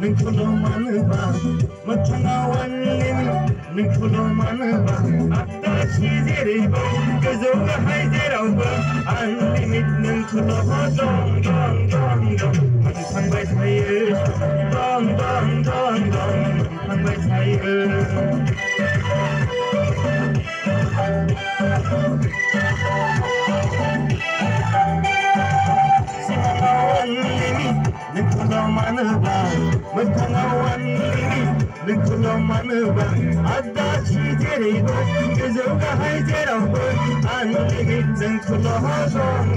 Nikulo manba, matanga wanlimi. Nikulo manba, atta chizeriba, kazoga haizeraba. Unlimit nikulo dong dong dong dong. Mantang bai thaye, dong dong dong dong. Mantang bai thaye. Nikulo manba, matanga wanlimi. Nikulo manba, atta chizeriba, kazoga haizeraba. Unlimit nikulo dong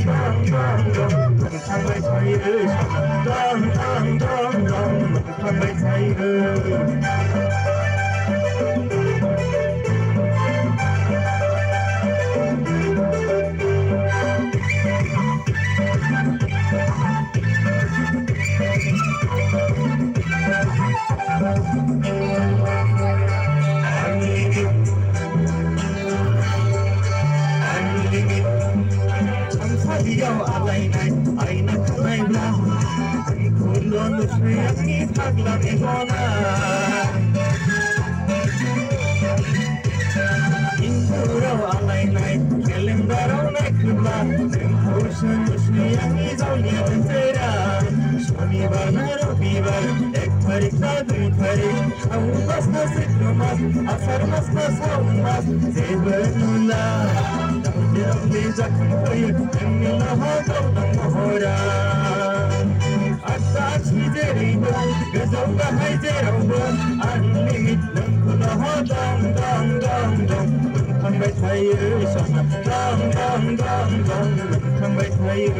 dong dong dong. Mantang bai thaye, dong dong dong dong. Mantang bai thaye.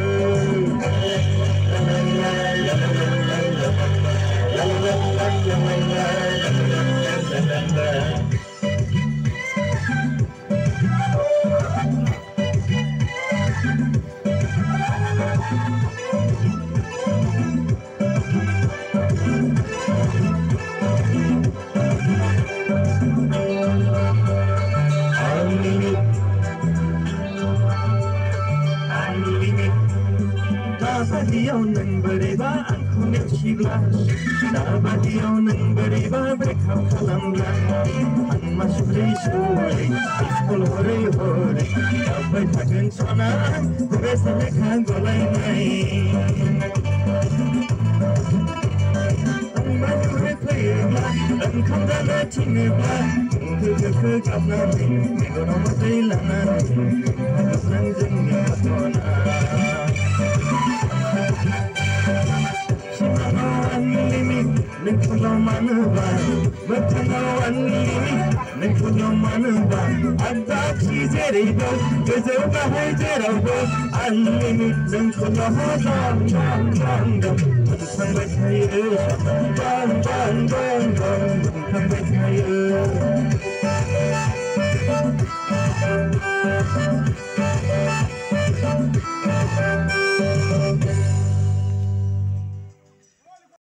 Unlimited